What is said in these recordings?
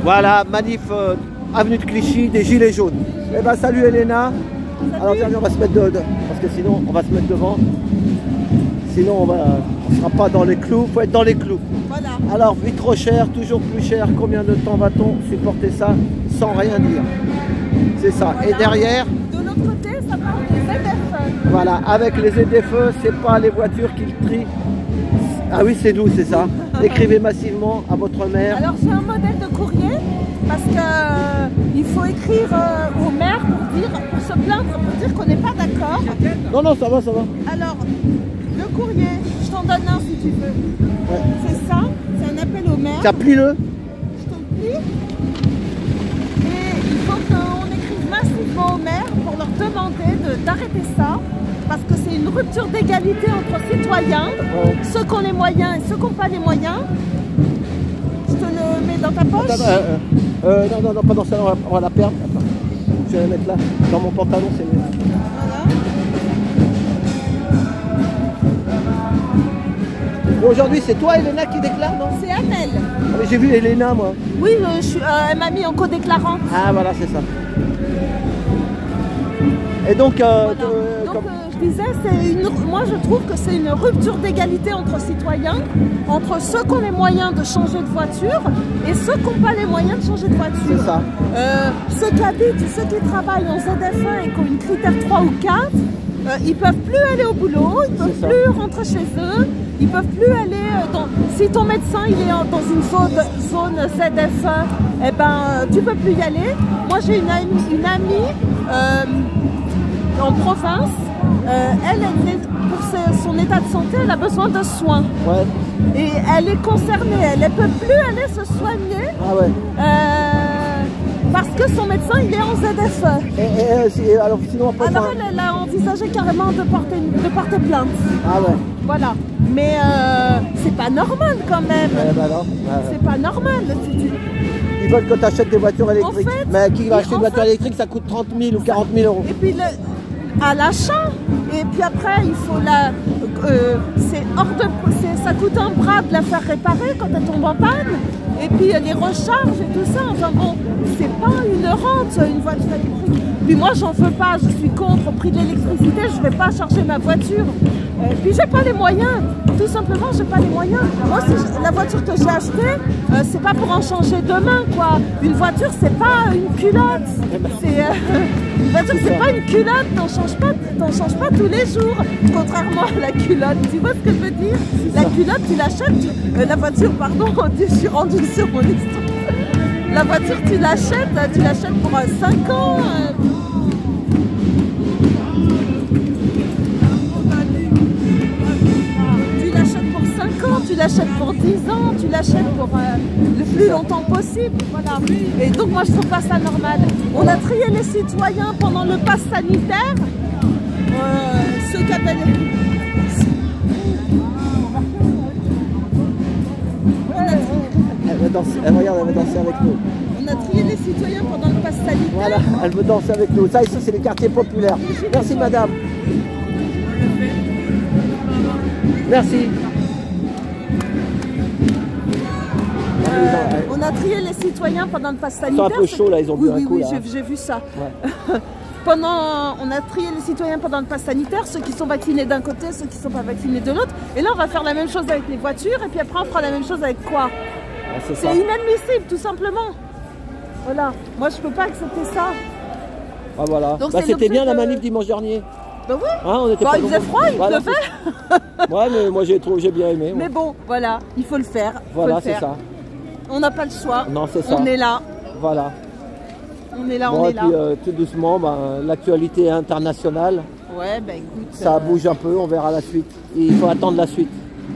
Voilà, manif avenue de Clichy, des gilets jaunes. Eh ben salut Elena. Alors tiens, on va se mettre parce que sinon on va se mettre devant. Sinon on sera pas dans les clous, faut être dans les clous. Voilà. Alors vie trop cher, toujours plus cher, combien de temps va-t-on supporter ça sans rien dire? C'est ça. Voilà. Et derrière, de l'autre côté, ça parle des ZFE. Voilà, avec les ZFE, c'est pas les voitures qui le trient. Ah oui, c'est nous, c'est ça. Écrivez massivement à votre maire. Alors j'ai un modèle de courrier parce que il faut écrire au maire pour se plaindre, pour dire qu'on n'est pas d'accord. Non, non, ça va, ça va. Alors, le courrier, je t'en donne un si tu veux. Ouais. C'est ça, c'est un appel au maire. Ça plie-le. Je t'en plie. Et il faut qu'on écrive massivement au maire pour leur demander d'arrêter ça. Parce que c'est une rupture d'égalité entre citoyens, ceux qui ont les moyens et ceux qui n'ont pas les moyens. Je te le mets dans ta poche. Non, non, pas dans ça, on va la perdre. Attends. Je vais la mettre là, dans mon pantalon, c'est mieux. Voilà. Bon, aujourd'hui, c'est toi, Elena, qui déclare, non? C'est Amel. Ah, j'ai vu Elena, moi. Oui, elle m'a mis en co-déclarante. Ah, voilà, c'est ça. Et donc, voilà. Je disais, moi je trouve que c'est une rupture d'égalité entre citoyens, entre ceux qui ont les moyens de changer de voiture et ceux qui n'ont pas les moyens de changer de voiture. C'est ça. Ceux qui habitent, ceux qui travaillent en ZF1 et qui ont une critère 3 ou 4, ils ne peuvent plus aller au boulot, ils ne peuvent plus rentrer chez eux, ils ne peuvent plus aller si ton médecin il est dans une zone ZF1, eh ben, tu ne peux plus y aller. Moi j'ai une amie en province. Elle, pour son état de santé, elle a besoin de soins. Ouais. Et elle est concernée, elle ne peut plus aller se soigner. Ah ouais. Parce que son médecin, il est en ZFE. Alors, sinon, après, alors elle a envisagé carrément de porter plainte. Ah ouais. Voilà. Mais c'est pas normal quand même. Bah non. C'est pas normal. Ils veulent que tu achètes des voitures électriques. En fait, mais qui va acheter une voiture électrique, ça coûte 30 000 ou 40 000 euros. Et puis à l'achat, et puis après il faut ça coûte un bras de la faire réparer quand elle tombe en panne, et puis les recharges et tout ça, enfin bon, c'est pas une rente une voiture électrique. Puis moi j'en veux pas, je suis contre au prix de l'électricité, je vais pas charger ma voiture. Puis j'ai pas les moyens, tout simplement j'ai pas les moyens. Moi la voiture que j'ai achetée, c'est pas pour en changer demain quoi. Une voiture c'est pas une culotte, une voiture c'est pas une culotte, t'en changes pas tous les jours, contrairement à la culotte. Tu vois ce que je veux dire? La culotte tu l'achètes, la voiture pardon, je suis rendue sur mon histoire. La voiture tu l'achètes pour 5 ans. Tu l'achètes pour 10 ans, tu l'achètes pour le plus longtemps possible. Voilà. Et donc moi je trouve pas ça normal. On a trié les citoyens pendant le pass sanitaire. Ceux qui appellent... Elle veut danser, regarde, elle veut danser avec nous. On a trié les citoyens pendant le pass sanitaire. Voilà, elle veut danser avec nous. Ça ici c'est les quartiers populaires. Merci madame. Merci. On a trié les citoyens pendant le pass sanitaire. Ils sont un peu chauds là, ils ont bu un coup là. Oui, j'ai vu ça. Ouais. On a trié les citoyens pendant le pass sanitaire, ceux qui sont vaccinés d'un côté, ceux qui ne sont pas vaccinés de l'autre. Et là, on va faire la même chose avec les voitures, et puis après, on fera la même chose avec quoi? C'est inadmissible, tout simplement. Voilà. Moi, je peux pas accepter ça. Ah voilà. Bah, c'était bien la manif dimanche dernier. Ben oui. Hein, on était pas il faisait froid, il pleuvait. Ouais, mais moi j'ai bien aimé. Mais bon, voilà, il faut le faire. Voilà, c'est ça. On n'a pas le choix. Non, c'est ça. On est là. Voilà. On est là, bon, on est et puis, là. tout doucement, l'actualité internationale. Ouais, ben écoute. Ça bouge un peu, on verra la suite. Il faut attendre la suite.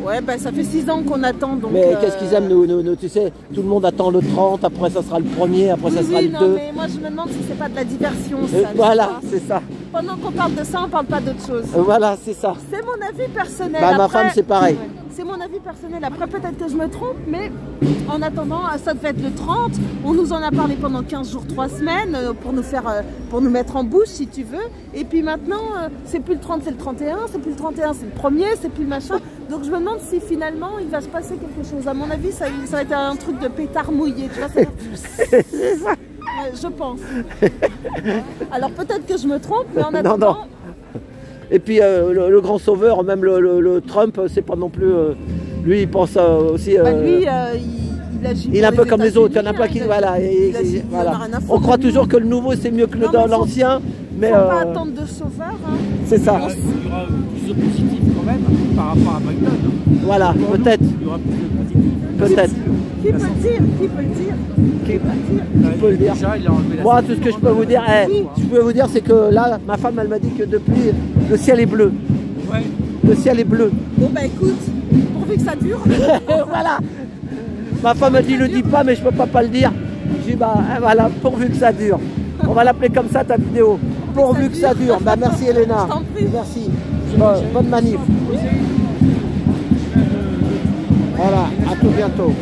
Ouais, ben ça fait 6 ans qu'on attend. Donc, mais qu'est-ce qu'ils aiment, nous, tu sais, tout le monde attend le 30, après ça sera le 1er, après ça sera le 2. Non, mais moi je me demande si c'est pas de la diversion. Ça, voilà, c'est ça. Pendant qu'on parle de ça, on parle pas d'autre chose. Voilà, c'est ça. C'est mon avis personnel. Bah, après, ma femme, c'est pareil. Ouais. C'est mon avis personnel. Après, peut-être que je me trompe, mais en attendant, ça devait être le 30. On nous en a parlé pendant 15 jours, 3 semaines pour nous mettre en bouche, si tu veux. Et puis maintenant, c'est plus le 30, c'est le 31. C'est plus le 31, c'est le 1er, c'est plus le machin. Donc je me demande si finalement, il va se passer quelque chose. À mon avis, ça va être un truc de pétard mouillé. Tu vois, c'est ça. Ouais, je pense. Alors peut-être que je me trompe, mais en attendant... Non. Et puis le grand sauveur, même le Trump, c'est pas non plus... lui, il pense aussi... lui, il agit. Il est un peu comme les autres, il y en a pas qui... Voilà, voilà. On croit toujours que le nouveau, c'est mieux que l'ancien, mais... Faut pas attendre de sauveur. Hein. C'est ça. Il y aura plus de positifs quand même par rapport à Biden. Voilà, peut-être. Il y aura plus de positifs. Peut-être. Qui peut le dire? Qui peut le dire? Qui peut le dire? Déjà, il a enlevé la Moi, tout ce que je peux vous dire, je peux vous dire, c'est que là, ma femme, elle m'a dit que depuis, le ciel est bleu. Ouais. Le ciel est bleu. Bon bah écoute, pourvu que ça dure. Voilà. Ma femme me dit, le dis pas, mais je peux pas le dire. Je dis, bah voilà, pourvu que ça dure. On va l'appeler comme ça, ta vidéo. Pourvu que ça dure. Bah merci Elena. Je t'en prie. Merci. Bonne manif. Voilà, à tout bientôt.